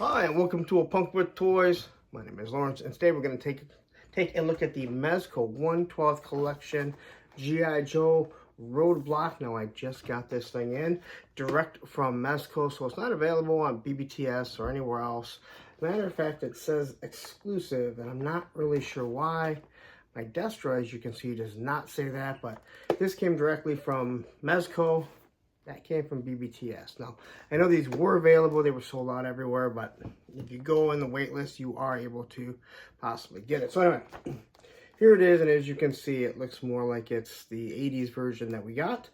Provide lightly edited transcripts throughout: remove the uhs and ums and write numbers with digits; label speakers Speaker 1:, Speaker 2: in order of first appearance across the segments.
Speaker 1: Hi, and welcome to A Punk with Toys. My name is Lawrence, and today we're going to take a look at the Mezco One 12th Collection GI Joe Roadblock. Now, I just got this thing in direct from Mezco, so it's not available on BBTS or anywhere else. Matter of fact, it says exclusive, and I'm not really sure why. My Destro, as you can see, does not say that, but this came directly from Mezco. That came from BBTS. Now, I know these were available. They were sold out everywhere, but if you go in the wait list, you are able to possibly get it. So anyway, here it is, and as you can see, it looks more like it's the 80s version that we got.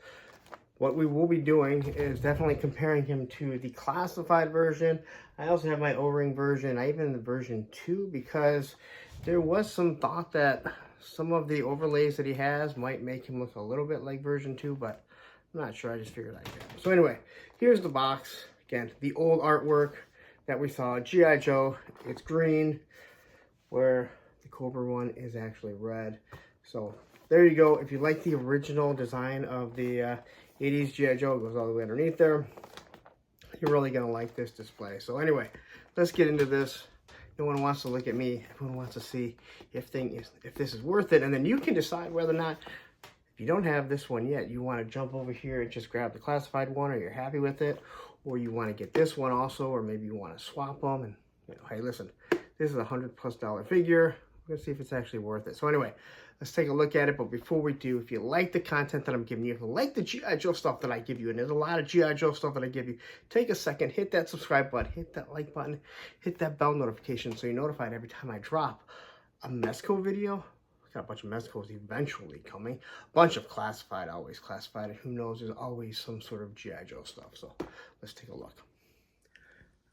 Speaker 1: What we will be doing is definitely comparing him to the classified version. I also have my O-ring version. I even the version 2, because there was some thought that some of the overlays that he has might make him look a little bit like version 2, but I'm not sure. I just figured I'd get it. So anyway, here's the box. Again, the old artwork that we saw. G.I. Joe, it's green, where the Cobra one is actually red. So there you go. If you like the original design of the 80s G.I. Joe, it goes all the way underneath there. You're really going to like this display. So anyway, let's get into this. No one wants to look at me. Everyone wants to see if this is worth it. And then you can decide whether or not, if you don't have this one yet, you want to jump over here and just grab the classified one, or you're happy with it, or you want to get this one also, or maybe you want to swap them. And hey, listen, this is a $100+ figure. We're gonna see if it's actually worth it. So anyway, let's take a look at it. But before we do, if you like the content that I'm giving you, if you like the G.I. Joe stuff that I give you, and there's a lot of G.I. Joe stuff that I give you, take a second, hit that subscribe button, hit that like button, hit that bell notification so you're notified every time I drop a Mezco video. Got a bunch of Mezcos eventually coming. A bunch of classified, always classified. And who knows, there's always some sort of G.I. Joe stuff. So let's take a look.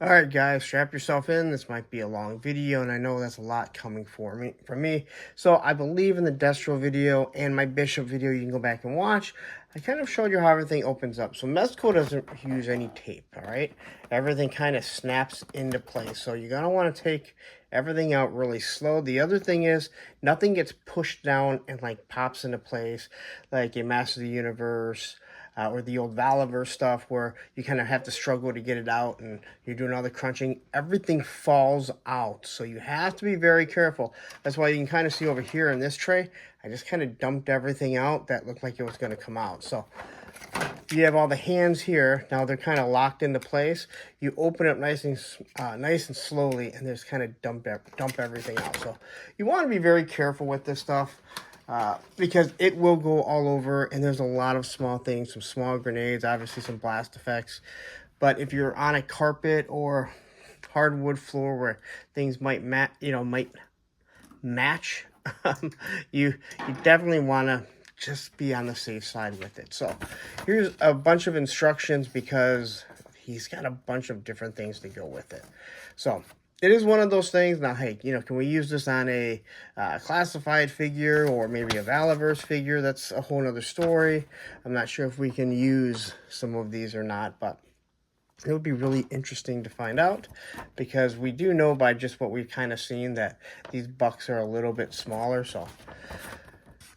Speaker 1: All right, guys, strap yourself in. This might be a long video, and I know that's a lot coming from me. So I believe in the Destro video and my Bishop video you can go back and watch. I kind of showed you how everything opens up. So Mezco doesn't use any tape, all right? Everything kind of snaps into place. So you're going to want to take everything out really slow. The other thing is nothing gets pushed down and like pops into place like a Master of the Universe or the old Valiverse stuff where you kind of have to struggle to get it out and you're doing all the crunching. Everything falls out. So you have to be very careful. That's why you can kind of see over here in this tray, I just kind of dumped everything out that looked like it was going to come out. So you have all the hands here. Now they're kind of locked into place. You open it nice and slowly, and just kind of dump everything out. So you want to be very careful with this stuff because it will go all over, and there's a lot of small things, some small grenades, obviously some blast effects. But if you're on a carpet or hardwood floor where things might match, you definitely want to just be on the safe side with it. So here's a bunch of instructions because he's got a bunch of different things to go with it. So it is one of those things. Now, hey, can we use this on a classified figure or maybe a Valiverse figure? That's a whole nother story. I'm not sure if we can use some of these or not, but it would be really interesting to find out, because we do know by just what we've kind of seen that these bucks are a little bit smaller. So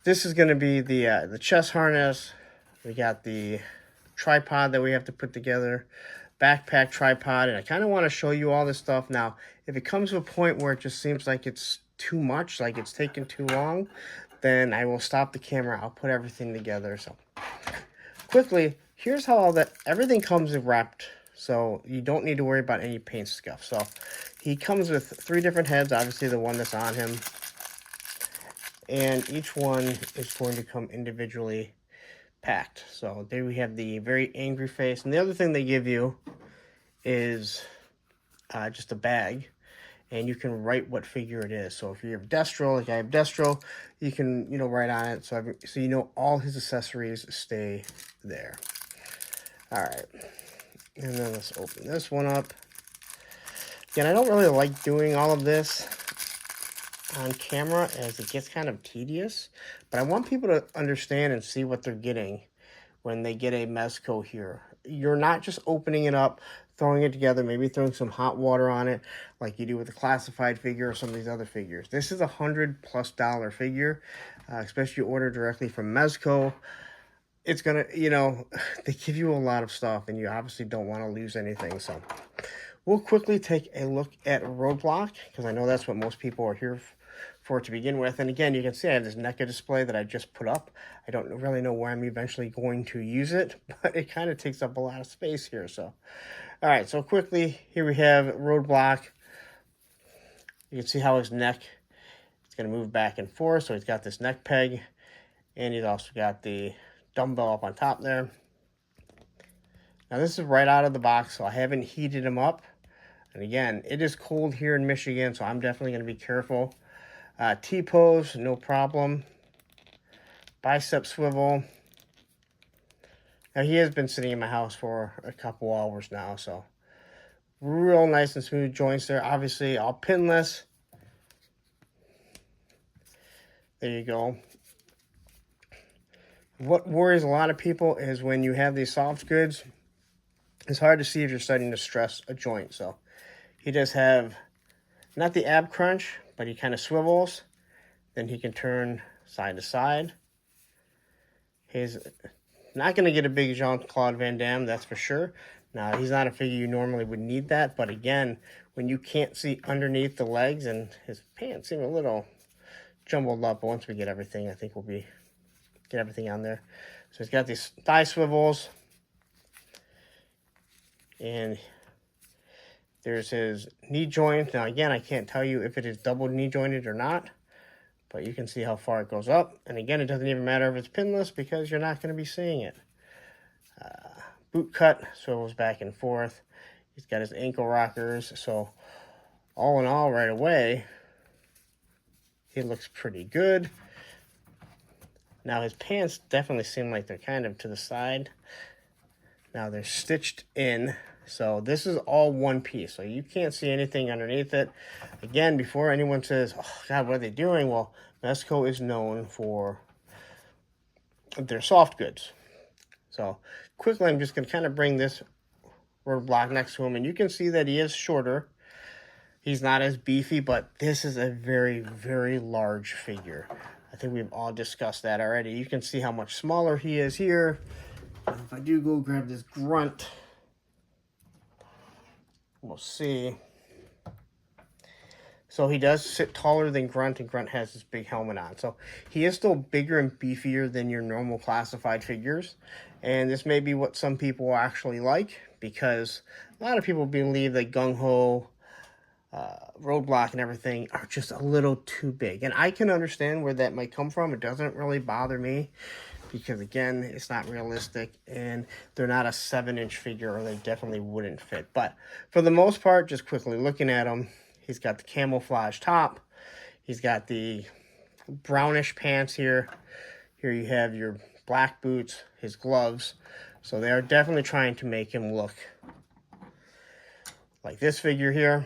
Speaker 1: this is going to be the chest harness. We got the tripod that we have to put together, backpack tripod, and I kind of want to show you all this stuff. Now, if it comes to a point where it just seems like it's too much, like it's taking too long, then I will stop the camera. I'll put everything together. So quickly, here's how everything comes wrapped. So you don't need to worry about any paint scuff. So he comes with 3 different heads, obviously the one that's on him. And each one is going to come individually packed. So there we have the very angry face. And the other thing they give you is just a bag. And you can write what figure it is. So if you have Destro, like I have Destro, you can, write on it. So you know all his accessories stay there. All right. And then let's open this one up. Again, I don't really like doing all of this on camera as it gets kind of tedious, but I want people to understand and see what they're getting when they get a Mezco here. You're not just opening it up, throwing it together, maybe throwing some hot water on it like you do with a classified figure or some of these other figures. This is a $100+ figure, especially if you order directly from Mezco. It's gonna, they give you a lot of stuff, and you obviously don't want to lose anything. So we'll quickly take a look at Roadblock, because I know that's what most people are here for to begin with. And again, you can see I have this NECA display that I just put up. I don't really know where I'm eventually going to use it, but it kind of takes up a lot of space here. So, all right, so quickly, here we have Roadblock. You can see how his neck is going to move back and forth. So he's got this neck peg, and he's also got the dumbbell up on top there. Now this is right out of the box, so I haven't heated him up. And again, it is cold here in Michigan, so I'm definitely going to be careful. T-pose, no problem. Bicep swivel. Now he has been sitting in my house for a couple hours now, so real nice and smooth joints there. Obviously, all pinless. There you go. What worries a lot of people is when you have these soft goods, it's hard to see if you're starting to stress a joint. So he does have, not the ab crunch, but he kind of swivels. Then he can turn side to side. He's not going to get a big Jean-Claude Van Damme, that's for sure. Now, he's not a figure you normally would need that. But again, when you can't see underneath the legs, and his pants seem a little jumbled up, but once we get everything, I think we'll get everything on there. So he's got these thigh swivels. And there's his knee joint. Now, again, I can't tell you if it is double knee jointed or not, but you can see how far it goes up. And again, it doesn't even matter if it's pinless because you're not going to be seeing it. Boot cut, swivels back and forth. He's got his ankle rockers. So all in all, right away, he looks pretty good. Now, his pants definitely seem like they're kind of to the side. Now, they're stitched in. So this is all one piece. So you can't see anything underneath it. Again, before anyone says, oh, God, what are they doing? Well, Mezco is known for their soft goods. So quickly, I'm just going to kind of bring this Roadblock next to him. And you can see that he is shorter. He's not as beefy, but this is a very, very large figure. I think we've all discussed that already. You can see how much smaller he is here. If I do go grab this grunt, we'll see. So he does sit taller than Grunt, and Grunt has this big helmet on. So he is still bigger and beefier than your normal classified figures. And this may be what some people actually like, because a lot of people believe that Gung-Ho, Roadblock, and everything are just a little too big. And I can understand where that might come from. It doesn't really bother me, because again, it's not realistic, and they're not a 7-inch figure, or they definitely wouldn't fit. But for the most part, just quickly looking at him, he's got the camouflage top. He's got the brownish pants here. Here you have your black boots, his gloves. So they are definitely trying to make him look like this figure here.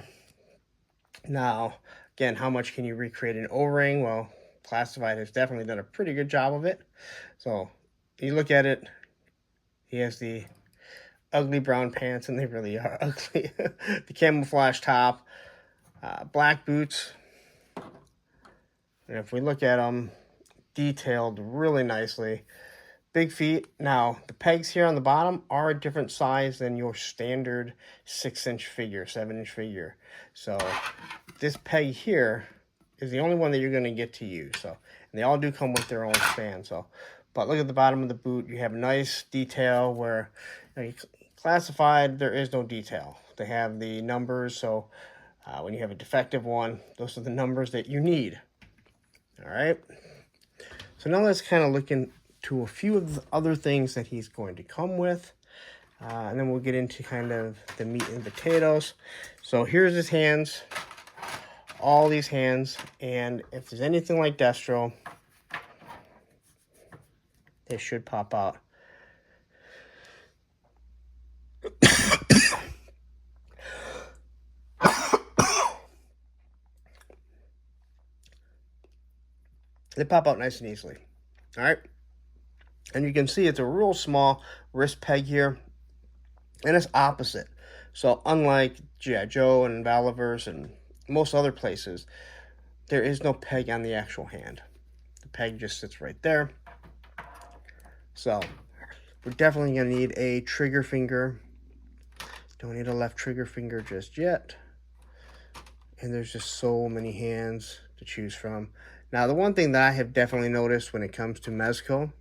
Speaker 1: Now, again, how much can you recreate an O-ring? Well, Classified has definitely done a pretty good job of it. So you look at it, he has the ugly brown pants, and they really are ugly. The camouflage top, black boots, and if we look at them, detailed really nicely. Big feet. Now, the pegs here on the bottom are a different size than your standard 6-inch figure, 7-inch figure. So this peg here is the only one that you're going to get to use. So, and they all do come with their own span. So, but look at the bottom of the boot. You have nice detail where, you know, Classified, there is no detail. They have the numbers. So when you have a defective one, those are the numbers that you need. All right. So now let's kind of look into a few of the other things that he's going to come with. And then we'll get into kind of the meat and potatoes. So here's his hands. All these hands. And if there's anything like Destro, they should pop out. They pop out nice and easily. All right. And you can see it's a real small wrist peg here. And it's opposite. So unlike GI Joe and Valiverse and most other places, there is no peg on the actual hand. The peg just sits right there. So we're definitely going to need a trigger finger Don't need a left trigger finger just yet. And there's just so many hands to choose from. Now, the one thing that I have definitely noticed when it comes to Mezco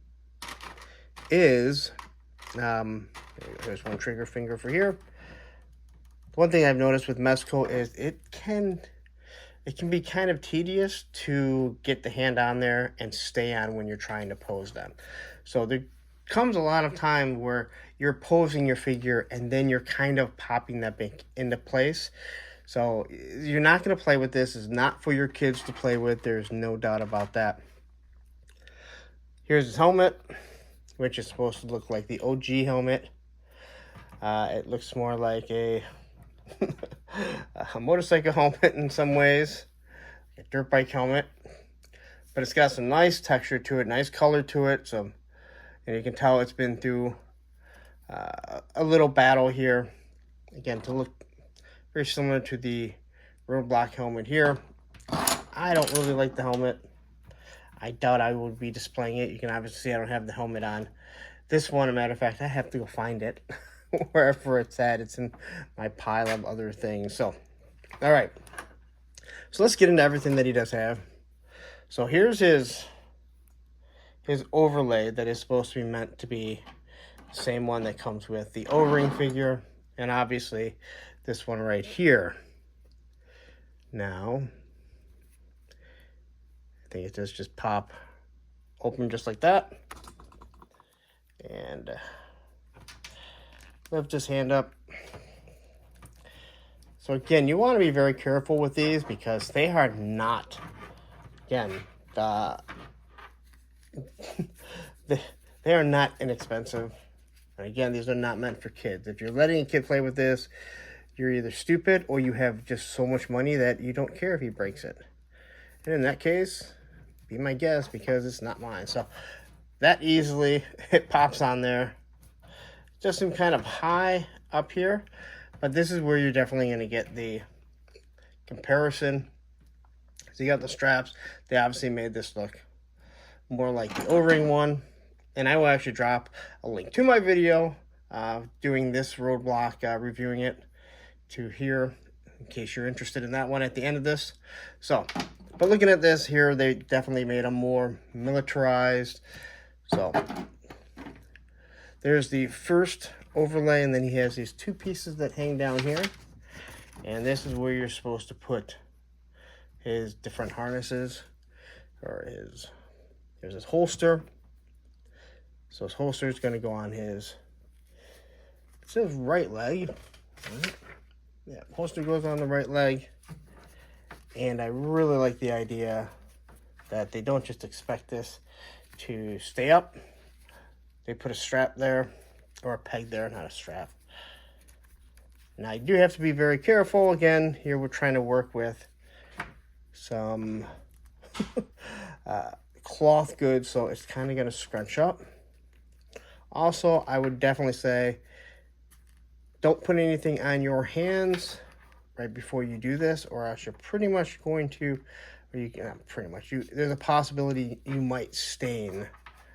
Speaker 1: is, there's one trigger finger for here. The one thing I've noticed with Mezco is it can be kind of tedious to get the hand on there and stay on when you're trying to pose them. So there comes a lot of time where you're posing your figure and then you're kind of popping that back into place. So you're not going to play with this. It's not for your kids to play with. There's no doubt about that. Here's his helmet, which is supposed to look like the OG helmet. It looks more like a motorcycle helmet in some ways, a dirt bike helmet, but it's got some nice texture to it, nice color to it. So, and you can tell it's been through a little battle here. Again, to look very similar to the Roadblock helmet here. I don't really like the helmet. I doubt I would be displaying it. You can obviously see I don't have the helmet on. This one, as a matter of fact, I have to go find it. Wherever it's at, it's in my pile of other things. So, all right. So let's get into everything that he does have. So here's his overlay that is supposed to be meant to be the same one that comes with the O-ring figure, and obviously this one right here. Now, I think it does just pop open just like that. And lift his hand up. So again, you want to be very careful with these because they are not, again, they are not inexpensive. And again, these are not meant for kids. If you're letting a kid play with this, you're either stupid or you have just so much money that you don't care if he breaks it. And in that case, be my guest because it's not mine. So that easily, it pops on there. Just some kind of high up here, but this is where you're definitely going to get the comparison. So you got the straps. They obviously made this look more like the O-ring one, and I will actually drop a link to my video doing this Roadblock, reviewing it to here in case you're interested in that one at the end of this. So, but looking at this here, they definitely made them more militarized. So there's the first overlay, and then he has these two pieces that hang down here. And this is where you're supposed to put his different harnesses, or here's his holster. So his holster is going to go on his, it says right leg. Yeah, holster goes on the right leg. And I really like the idea that they don't just expect this to stay up. They put a strap there, or a peg there, not a strap. Now, you do have to be very careful. Again, here we're trying to work with some cloth goods, so it's kind of going to scrunch up. Also, I would definitely say don't put anything on your hands right before you do this, or else you're pretty much going to, or you can, there's a possibility you might stain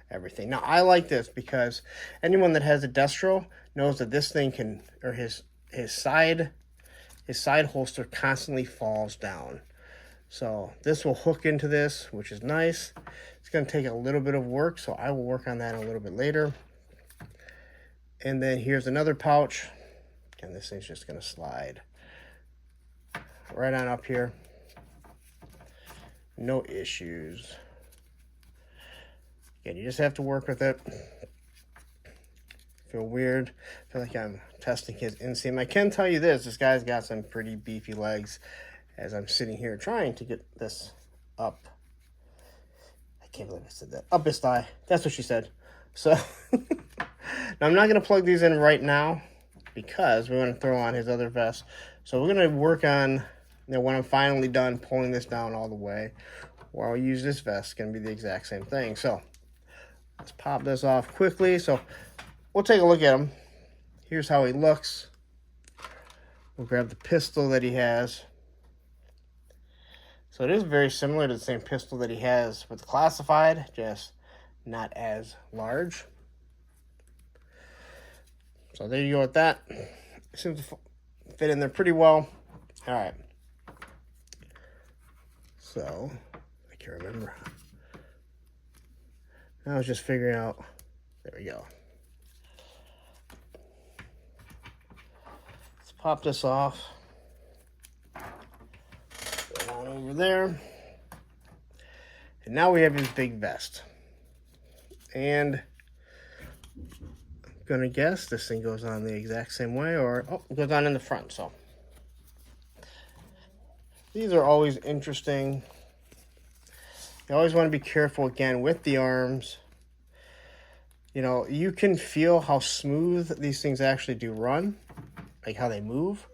Speaker 1: everything. Now, I like this because anyone that has a Destro knows that this thing can, or his side holster constantly falls down. So this will hook into this, which is nice. It's going to take a little bit of work, so I will work on that a little bit later. And then here's another pouch. And this thing's just going to slide right on up here. No issues. Again, you just have to work with it. Feel weird. Feel like I'm testing his inseam. I can tell you this guy's got some pretty beefy legs as I'm sitting here trying to get this up. I can't believe I said that. Up his thigh. That's what she said. So, now I'm not going to plug these in right now because we want to throw on his other vest. So we're going to work on, when I'm finally done pulling this down all the way, or I'll use this vest. It's going to be the exact same thing. So let's pop this off quickly. So we'll take a look at him. Here's how he looks. We'll grab the pistol that he has. So it is very similar to the same pistol that he has with the Classified, just not as large. So there you go with that. seems to fit in there pretty well. All right. So, I can't remember. I was just figuring out. There we go. Let's pop this off. Go on over there. And now we have his big vest. And I'm going to guess this thing goes on the exact same way, or oh, it goes on in the front. So these are always interesting. You always want to be careful, again, with the arms. You know, you can feel how smooth these things actually do run, like how they move.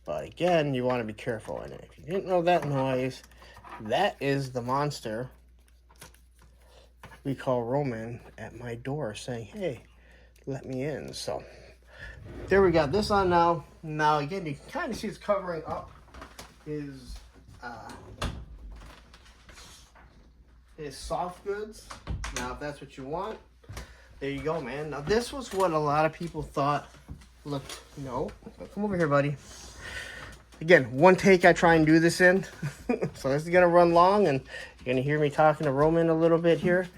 Speaker 1: But again, you want to be careful. And if you didn't know that noise, that is the monster we call Roman at my door saying, hey, let me in. So there we got this on now. Now, again, you can kind of see it's covering up his soft goods. Now, if that's what you want, there you go, man. Now, this was what a lot of people thought looked, no, come over here, buddy. Again, one take I try and do this in. So this is going to run long, and you're going to hear me talking to Roman a little bit here.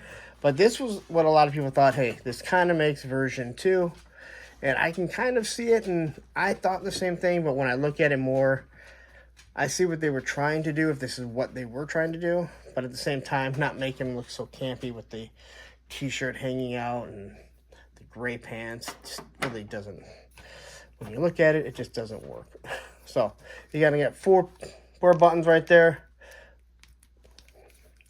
Speaker 1: But this was what a lot of people thought, hey, this kind of makes version 2. And I can kind of see it, and I thought the same thing, but when I look at it more, I see what they were trying to do, if this is what they were trying to do. But at the same time, not make him look so campy with the t-shirt hanging out and the gray pants. It just really doesn't, when you look at it, it just doesn't work. So you got to get four buttons right there.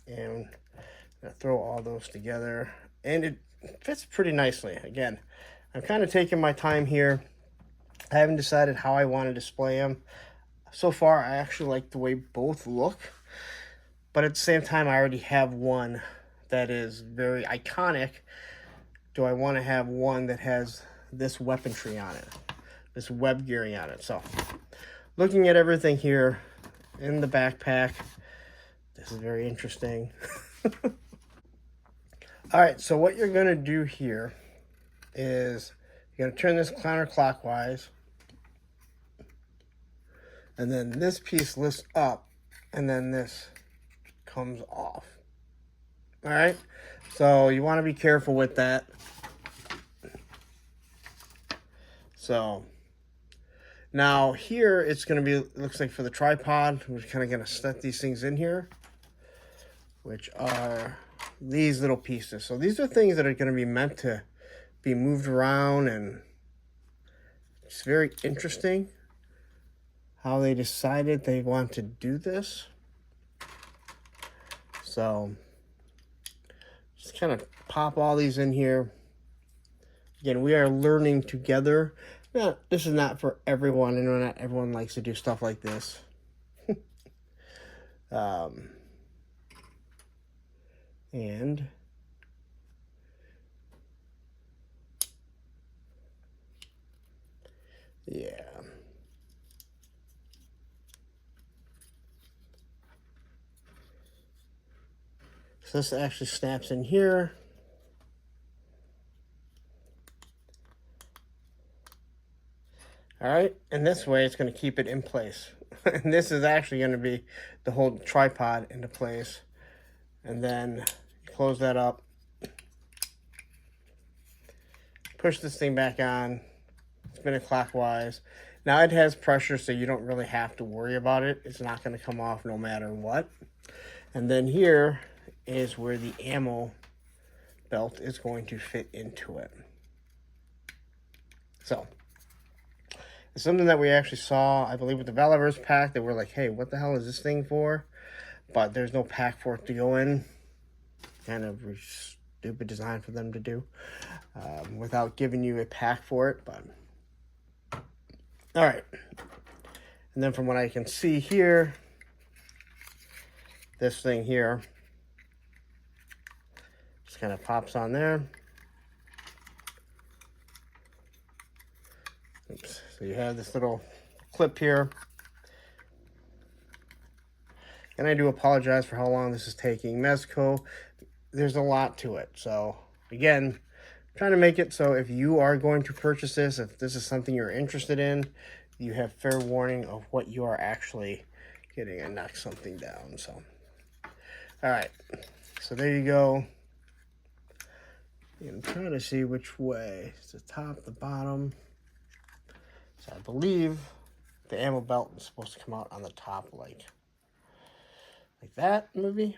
Speaker 1: And I'm going to throw all those together. And it fits pretty nicely. Again, I'm kind of taking my time here. I haven't decided how I want to display them. So far, I actually like the way both look. But at the same time, I already have one that is very iconic. Do I want to have one that has this weaponry on it? This web gearing on it. So, looking at everything here in the backpack, this is very interesting. All right, so what you're going to do here is you're going to turn this counterclockwise. And then this piece lifts up, and then this comes off. All right, so you want to be careful with that. So now here it's going to be, it looks like for the tripod, we're kind of going to set these things in here, which are these little pieces. So these are things that are going to be meant to be moved around, and it's very interesting how they decided they want to do this. So just kind of pop all these in here. Again, we are learning together. Now, this is not for everyone, and not everyone likes to do stuff like this. And yeah. So this actually snaps in here. All right, and this way it's going to keep it in place. And this is actually going to be the whole tripod into place. And then you close that up. Push this thing back on. Spin it clockwise. Now it has pressure, so you don't really have to worry about it. It's not going to come off no matter what. And then here is where the ammo belt is going to fit into it. So it's something that we actually saw, I believe, with the Valorverse pack, that we're like, hey, what the hell is this thing for? But there's no pack for it to go in. Kind of stupid design for them to do without giving you a pack for it. But all right. And then from what I can see here, this thing here just kind of pops on there. Oops. So you have this little clip here. And I do apologize for how long this is taking. Mezco, there's a lot to it. So, again, trying to make it so if you are going to purchase this, if this is something you're interested in, you have fair warning of what you are actually getting. And knock something down. So, all right. So there you go. I'm trying to see which way. It's the top, the bottom. So I believe the ammo belt is supposed to come out on the top like that, maybe.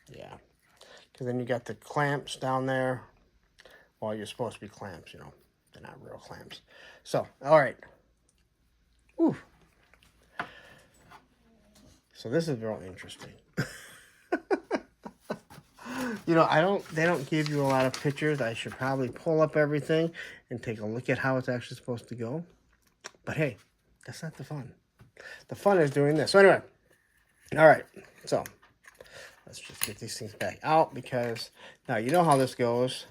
Speaker 1: Yeah. Because then you got the clamps down there. Well, you're supposed to be clamps, you know. They're not real clamps. So, all right. Ooh. So this is real interesting. You know, they don't give you a lot of pictures. I should probably pull up everything and take a look at how it's actually supposed to go. But hey, that's not the fun. The fun is doing this. So anyway, all right. So let's just get these things back out because now you know how this goes.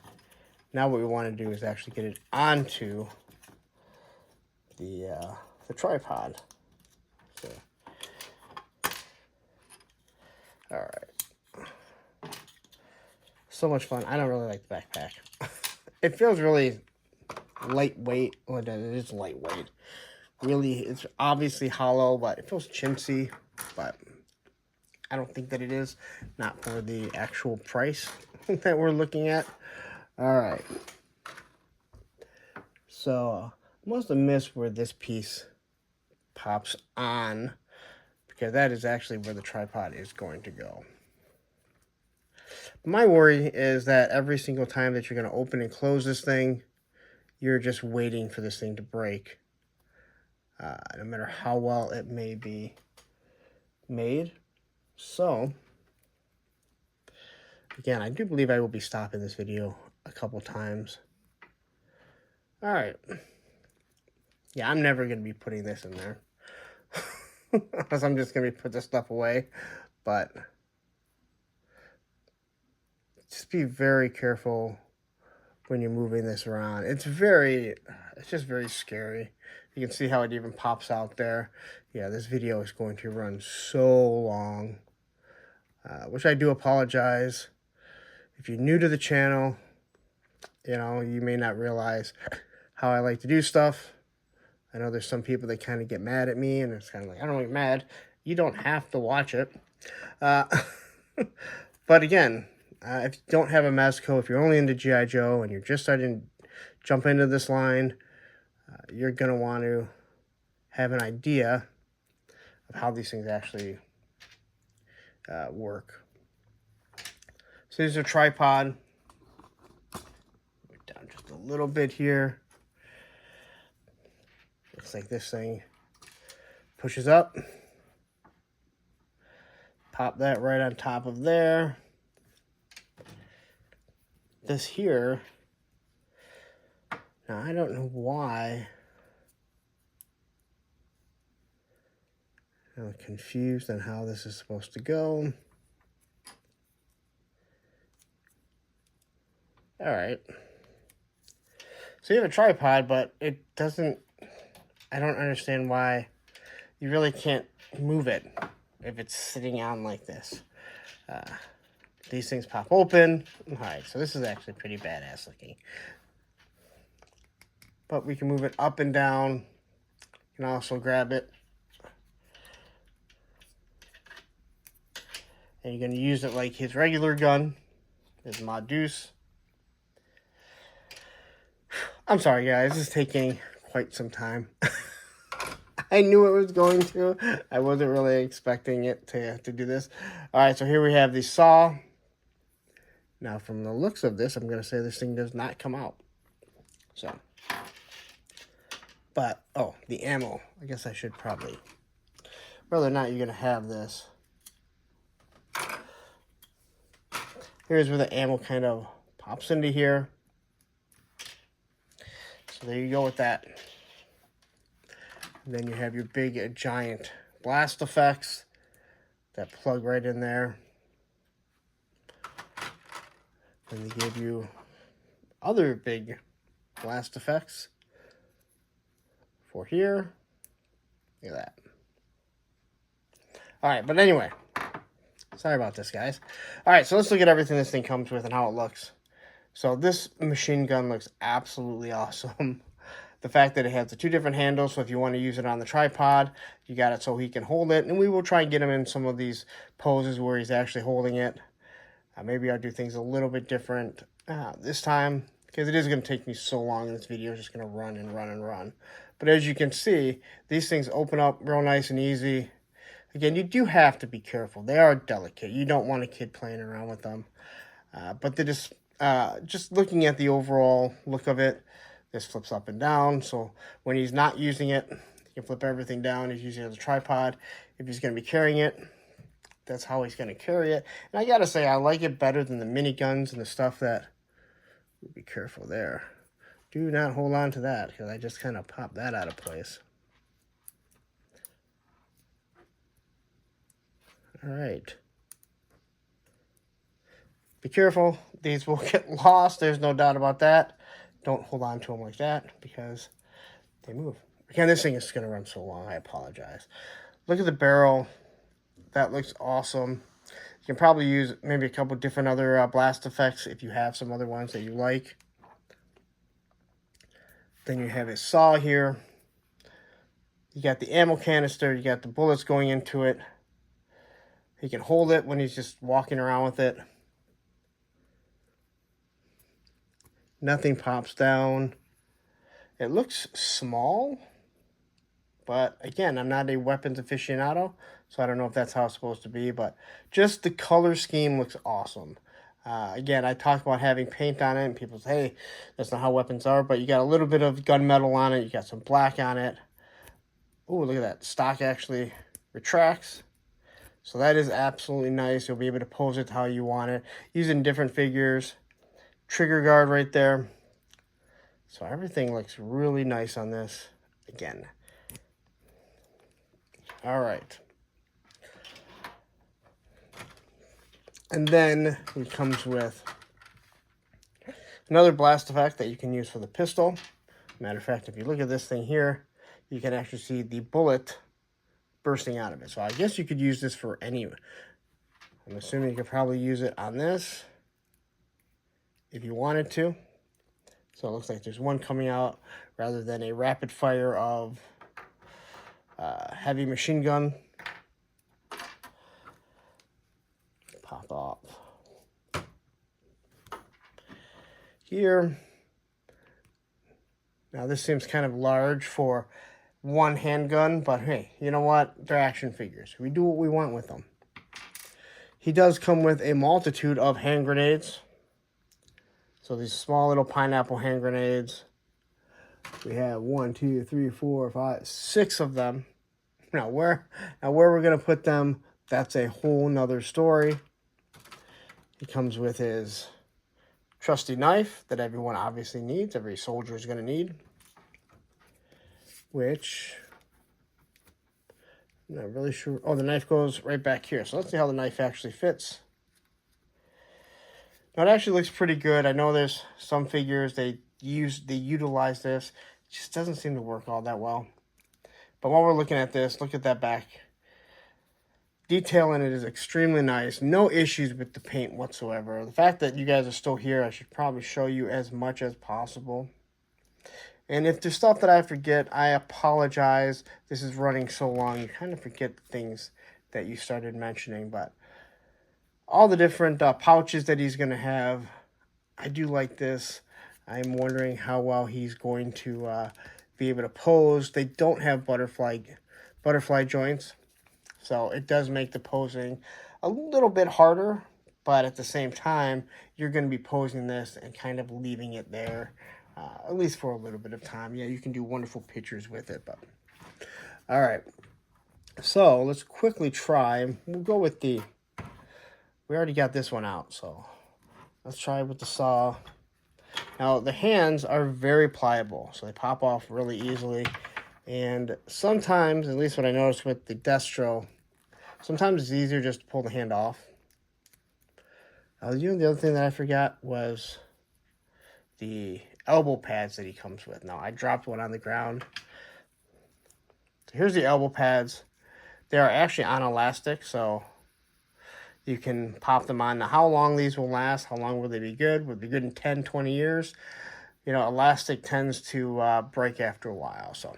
Speaker 1: Now what we want to do is actually get it onto the tripod. So, all right. So much fun. I don't really like the backpack. It feels really lightweight. Well, it is lightweight. Really, it's obviously hollow, but it feels chintzy. But I don't think that it is. Not for the actual price that we're looking at. All right. So I must have missed where this piece pops on, because that is actually where the tripod is going to go. My worry is that every single time that you're going to open and close this thing, you're just waiting for this thing to break. No matter how well it may be made. So, again, I do believe I will be stopping this video a couple times. All right. Yeah, I'm never going to be putting this in there. Unless I'm just going to put this stuff away. But just be very careful when you're moving this around. It's just very scary. You can see how it even pops out there. Yeah, this video is going to run so long. Which I do apologize. If you're new to the channel, you know, you may not realize how I like to do stuff. I know there's some people that kind of get mad at me, and it's kind of like, I don't get mad. You don't have to watch it. But again, if you don't have a Mezco, if you're only into GI Joe and you're just starting to jump into this line, you're going to want to have an idea of how these things actually work. So here's a tripod. Down just a little bit here. Looks like this thing pushes up. Pop that right on top of there. This here, now I don't know why. I'm confused on how this is supposed to go. All right. So you have a tripod, but it doesn't, I don't understand why you really can't move it if it's sitting on like this. These things pop open. All right, so this is actually pretty badass looking. But we can move it up and down. You can also grab it. And you're going to use it like his regular gun, his Mod Deuce. I'm sorry, guys. This is taking quite some time. I knew it was going to. I wasn't really expecting it to do this. All right, so here we have the saw. Now, from the looks of this, I'm going to say this thing does not come out. So, but, oh, the ammo. I guess I should probably, whether or not you're going to have this. Here's where the ammo kind of pops into here. So there you go with that. And then you have your big, giant blast effects that plug right in there. And they give you other big blast effects for here. Look at that. All right, but anyway, sorry about this, guys. All right, so let's look at everything this thing comes with and how it looks. So this machine gun looks absolutely awesome. The fact that it has the 2 different handles, so if you want to use it on the tripod, you got it so he can hold it. And we will try and get him in some of these poses where he's actually holding it. Maybe I'll do things a little bit different this time, because it is going to take me so long in this video. It's just going to run and run and run. But as you can see, these things open up real nice and easy. Again, you do have to be careful. They are delicate. You don't want a kid playing around with them. But they're just looking at the overall look of it, this flips up and down. So when he's not using it, he can flip everything down. He's using it as a tripod. If he's going to be carrying it, that's how he's going to carry it. And I got to say, I like it better than the miniguns and the stuff that... Be careful there. Do not hold on to that, because I just kind of popped that out of place. All right. Be careful. These will get lost. There's no doubt about that. Don't hold on to them like that, because they move. Again, this thing is going to run so long. I apologize. Look at the barrel. That looks awesome. You can probably use maybe a couple different other blast effects if you have some other ones that you like. Then you have his saw here. You got the ammo canister. You got the bullets going into it. He can hold it when he's just walking around with it. Nothing pops down. It looks small, but again, I'm not a weapons aficionado, so I don't know if that's how it's supposed to be, but just the color scheme looks awesome. Again, I talked about having paint on it, and people say, hey, that's not how weapons are, but you got a little bit of gunmetal on it. You got some black on it. Oh, look at that. Stock actually retracts. So that is absolutely nice. You'll be able to pose it how you want it, using different figures. Trigger guard right there. So everything looks really nice on this. Again. All right. And then it comes with another blast effect that you can use for the pistol. Matter of fact, if you look at this thing here, you can actually see the bullet bursting out of it. So I guess you could use this for any... I'm assuming you could probably use it on this if you wanted to. So it looks like there's one coming out rather than a rapid fire of heavy machine gun. Pop off. Here. Now this seems kind of large for one handgun, but hey, you know what? They're action figures. We do what we want with them. He does come with a multitude of hand grenades. So these small little pineapple hand grenades. We have 1, 2, 3, 4, 5, 6 of them. Now where we're gonna put them, that's a whole nother story. He comes with his trusty knife that everyone obviously needs. Every soldier is gonna need. Which I'm not really sure. Oh, the knife goes right back here. So let's see how the knife actually fits. Now it actually looks pretty good. I know there's some figures they utilize this. It just doesn't seem to work all that well. But while we're looking at this, look at that back. Detail in it is extremely nice. No issues with the paint whatsoever. The fact that you guys are still here, I should probably show you as much as possible. And if there's stuff that I forget, I apologize. This is running so long, you kind of forget things that you started mentioning. But all the different pouches that he's going to have, I do like this. I'm wondering how well he's going to be able to pose. They don't have butterfly joints, so it does make the posing a little bit harder. But at the same time, you're going to be posing this and kind of leaving it there, at least for a little bit of time. Yeah, you can do wonderful pictures with it. But all right, so let's quickly try. We'll go with the... We already got this one out, so let's try with the saw. Now, the hands are very pliable, so they pop off really easily. And sometimes, at least what I noticed with the Destro, sometimes it's easier just to pull the hand off. The other thing that I forgot was the elbow pads that he comes with. Now, I dropped one on the ground. So here's the elbow pads. They are actually on elastic, so You can pop them on. Now, how long these will last, how long will they be good? Would be good in 10, 20 years. You know, elastic tends to break after a while. So,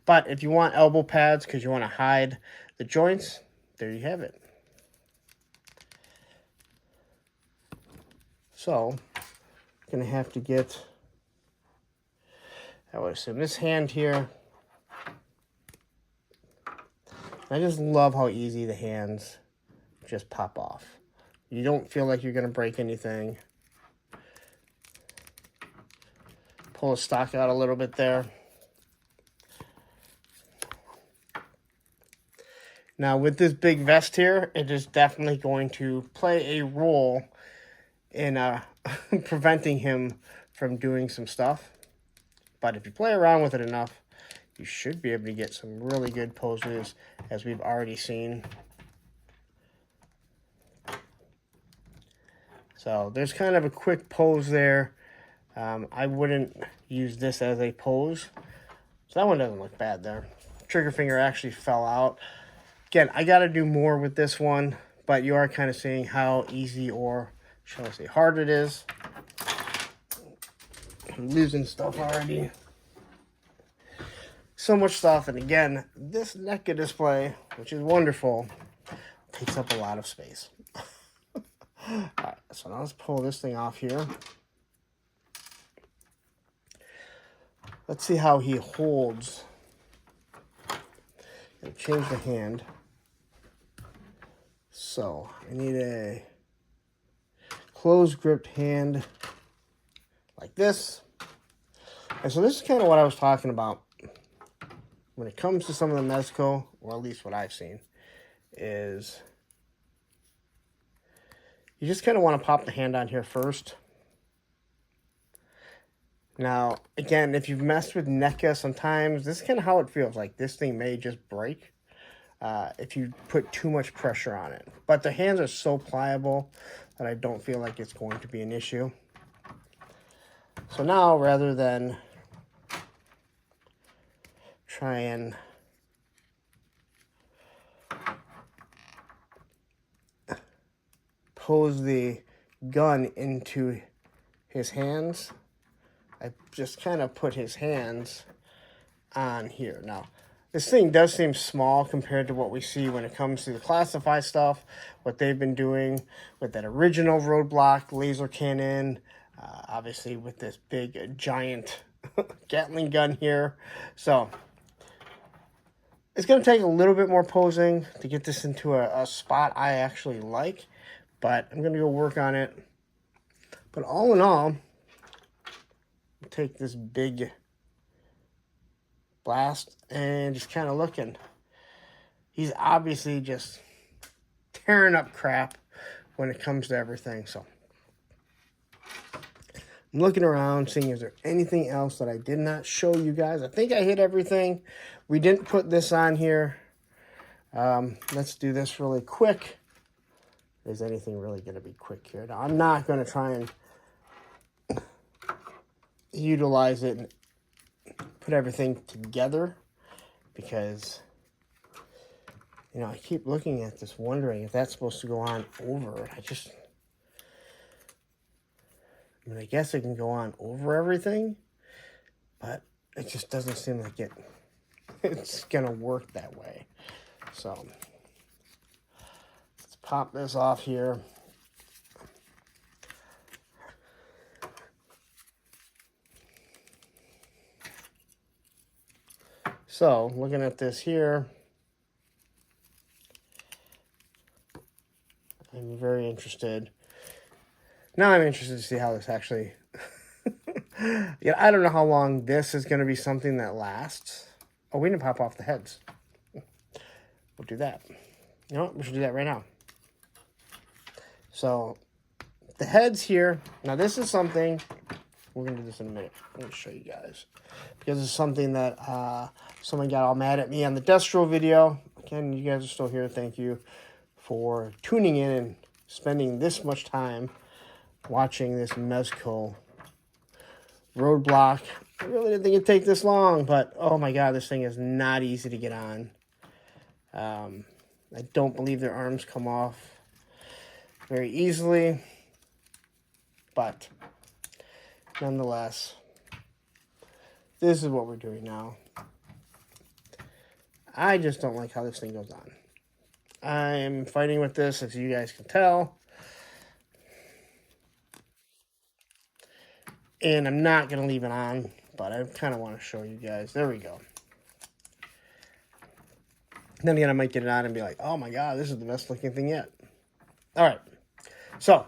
Speaker 1: but if you want elbow pads because you want to hide the joints, there you have it. So, going to have to get, I would assume, this hand here. I just love how easy the hands just pop off. You don't feel like you're going to break anything. Pull the stock out a little bit there. Now with this big vest here, it is definitely going to play a role in preventing him from doing some stuff. But if you play around with it enough, you should be able to get some really good poses, as we've already seen. So there's kind of a quick pose there. I wouldn't use this as a pose. So that one doesn't look bad there. Trigger finger actually fell out. Again, I got to do more with this one, but you are kind of seeing how easy, or shall I say hard, it is. I'm losing stuff already. So much stuff, and again, this NECA display, which is wonderful, takes up a lot of space. Alright, so now let's pull this thing off here. Let's see how he holds. Gonna change the hand. So I need a closed gripped hand like this. And so this is kind of what I was talking about when it comes to some of the Mezco, or at least what I've seen, is you just kind of want to pop the hand on here first. Now, again, if you've messed with NECA, sometimes this is kind of how it feels. Like this thing may just break if you put too much pressure on it. But the hands are so pliable that I don't feel like it's going to be an issue. So now, rather than try and pose the gun into his hands, I just kind of put his hands on here. Now, this thing does seem small compared to what we see when it comes to the classified stuff, what they've been doing with that original Roadblock laser cannon, obviously with this big giant Gatling gun here. So it's going to take a little bit more posing to get this into a spot I actually like, but I'm going to go work on it. But all in all, take this big blast and just kind of looking. He's obviously just tearing up crap when it comes to everything. So I'm looking around, seeing is there anything else that I did not show you guys. I think I hit everything. We didn't put this on here. Let's do this really quick. Is anything really going to be quick here? Now, I'm not going to try and utilize it and put everything together, because you know, I keep looking at this wondering if that's supposed to go on over. I guess it can go on over everything, but it just doesn't seem like it's gonna work that way. So let's pop this off here. So, looking at this here, I'm very interested. Now I'm interested to see how this actually... Yeah, I don't know how long this is going to be something that lasts. Oh, we didn't pop off the heads. We'll do that. You know what? We should do that right now. So, the heads here. Now, this is something... We're going to do this in a minute. I'm going to show you guys. Because it's something that someone got all mad at me on the Destro video. Again, you guys are still here. Thank you for tuning in and spending this much time watching this Mezco Roadblock. I really didn't think it'd take this long, but oh my god, this thing is not easy to get on. I don't believe their arms come off very easily, but nonetheless, this is what we're doing now. I just don't like how this thing goes on. I'm fighting with this, as you guys can tell. And I'm not going to leave it on, but I kind of want to show you guys. There we go. Then again, I might get it on and be like, oh my God, this is the best looking thing yet. All right. So,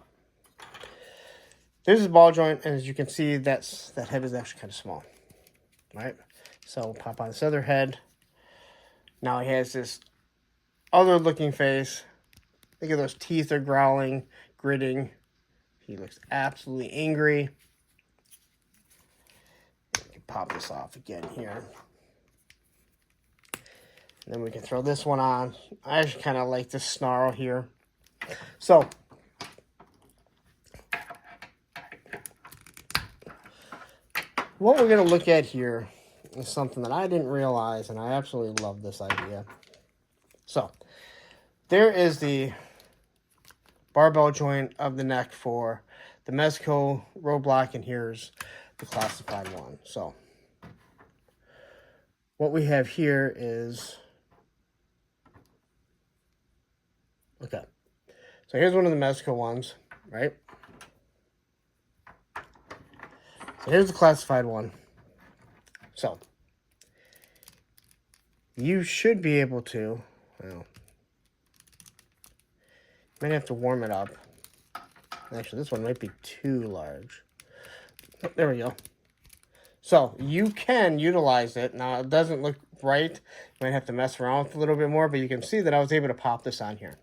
Speaker 1: there's his ball joint, and as you can see, that head is actually kind of small. Right? So, we'll pop on this other head. Now he has this other looking face. Look at those teeth are growling, gritting. He looks absolutely angry. We can pop this off again here. And then we can throw this one on. I actually kind of like this snarl here. So, what we're going to look at here is something that I didn't realize, and I absolutely love this idea. So, there is the barbell joint of the neck for the Mezco Roadblock, and here's the classified one. So, what we have here is, okay, so here's one of the Mezco ones, right? So here's the classified one. So, you should be able to, well, might have to warm it up. Actually, this one might be too large. Oh, there we go. So, you can utilize it. Now, it doesn't look right. You might have to mess around with it a little bit more, but you can see that I was able to pop this on here.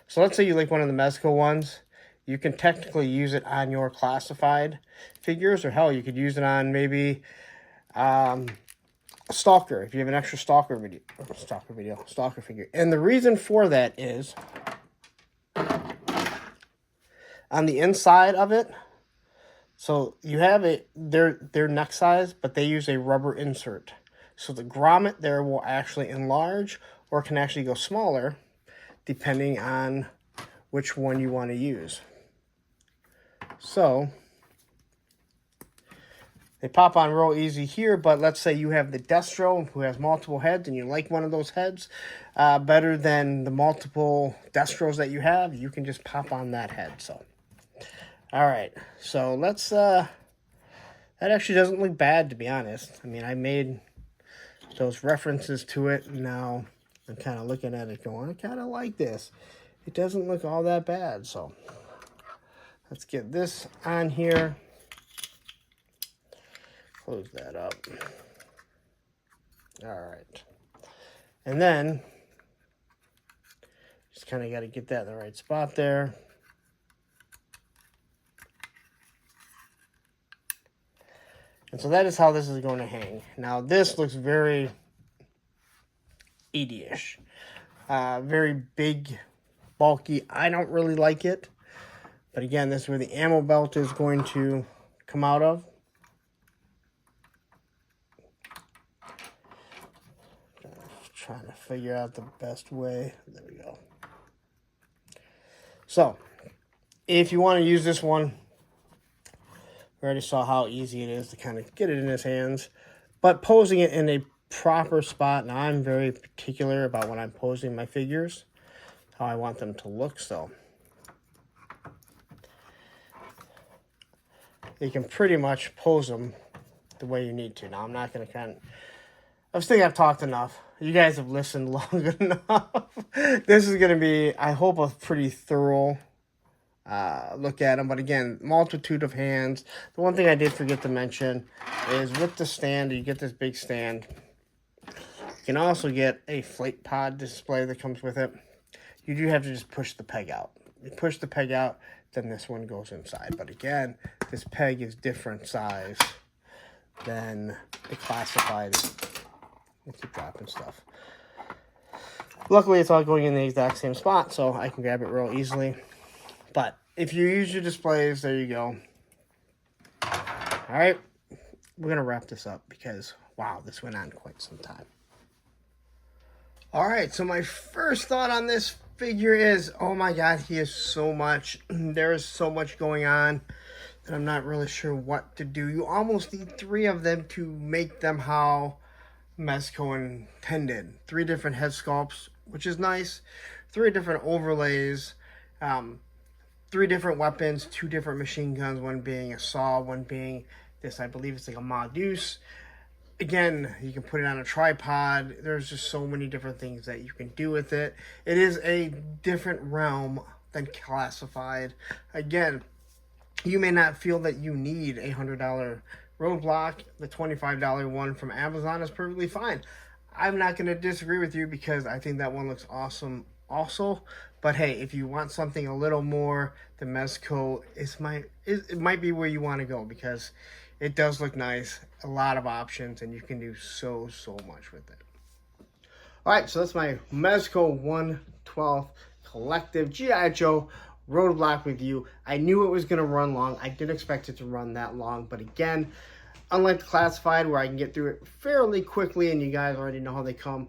Speaker 1: So, let's say you like one of the Mezco ones. You can technically use it on your classified figures, or hell, you could use it on maybe a stalker, if you have an extra stalker figure. And the reason for that is, on the inside of it, so you have their neck size, but they use a rubber insert. So the grommet there will actually enlarge, or can actually go smaller, depending on which one you want to use. So, they pop on real easy here, but let's say you have the Destro who has multiple heads, and you like one of those heads better than the multiple Destros that you have, you can just pop on that head. So, all right, so let's, that actually doesn't look bad, to be honest. I mean, I made those references to it, and now I'm kind of looking at it going, I kind of like this. It doesn't look all that bad, so let's get this on here. Close that up. All right. And then, just kind of got to get that in the right spot there. And so that is how this is going to hang. Now, this looks very 80-ish. Very big, bulky. I don't really like it. But again, this is where the ammo belt is going to come out of. Trying to figure out the best way. There we go. So, if you want to use this one, we already saw how easy it is to kind of get it in his hands. But posing it in a proper spot, now I'm very particular about when I'm posing my figures, how I want them to look, so you can pretty much pose them the way you need to. Now, I'm not going to kind of, I think I've talked enough. You guys have listened long enough. This is going to be, I hope, a pretty thorough look at them. But again, multitude of hands. The one thing I did forget to mention is with the stand, you get this big stand. You can also get a flight pod display that comes with it. You do have to just push the peg out. You push the peg out, then this one goes inside. But again, this peg is different size than the classified. I keep dropping stuff. Luckily, it's all going in the exact same spot, so I can grab it real easily. But if you use your displays, there you go. All right, we're going to wrap this up because, wow, this went on quite some time. All right, so my first thought on this figure is, oh my God, he is so much. There is so much going on that I'm not really sure what to do. You almost need 3 of them to make them how Mezco intended. 3 different head sculpts, which is nice. 3 different overlays. 3 different weapons, 2 different machine guns, one being a saw, one being this, I believe it's like a Modus. Again, you can put it on a tripod. There's just so many different things that you can do with it. It is a different realm than classified. Again, you may not feel that you need a $100 Roadblock. The $25 one from Amazon is perfectly fine. I'm not going to disagree with you because I think that one looks awesome also. But hey, if you want something a little more, the Mezco it might be where you want to go because it does look nice, a lot of options, and you can do so much with it. All right, so that's my Mezco 1/12 Collective GI Joe Roadblock review. I knew it was going to run long. I didn't expect it to run that long, but again, unlike the classified where I can get through it fairly quickly and you guys already know how they come,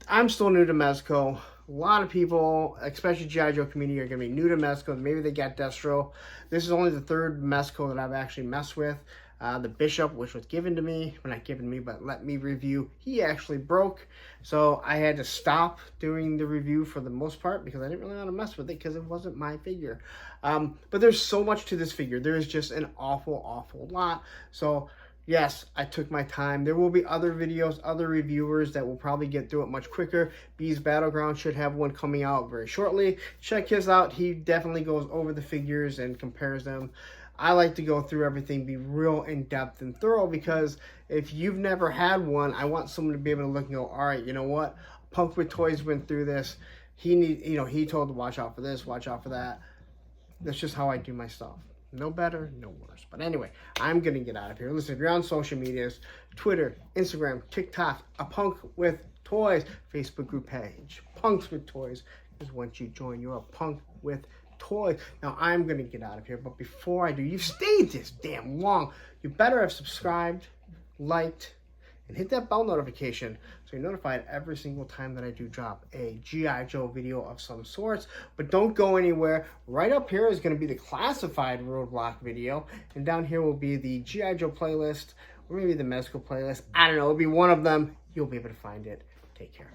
Speaker 1: I'm still new to Mezco. A lot of people, especially GI Joe community, are going to be new to Mezco. Maybe they got Destro. This is only the 3rd Mezco that I've actually messed with. The Bishop, which was given to me, well, not given to me, but let me review, he actually broke. So I had to stop doing the review for the most part because I didn't really want to mess with it because it wasn't my figure. But there's so much to this figure. There is just an awful lot. So yes, I took my time. There will be other videos, other reviewers that will probably get through it much quicker. Bees Battleground should have one coming out very shortly. Check his out. He definitely goes over the figures and compares them. I like to go through everything, be real in-depth and thorough because if you've never had one, I want someone to be able to look and go, all right, you know what? Punk with Toys went through this. He told to watch out for this, watch out for that. That's just how I do my stuff. No better, no worse. But anyway, I'm going to get out of here. Listen, if you're on social medias, Twitter, Instagram, TikTok, A Punk with Toys, Facebook group page, Punks with Toys, because once you join, you're a Punk with Toys. Now, I'm going to get out of here, but before I do, you've stayed this damn long. You better have subscribed, liked, and hit that bell notification so you're notified every single time that I do drop a G.I. Joe video of some sorts. But don't go anywhere. Right up here is going to be the classified Roadblock video, and down here will be the G.I. Joe playlist, or maybe the Mezco playlist. I don't know. It'll be one of them. You'll be able to find it. Take care.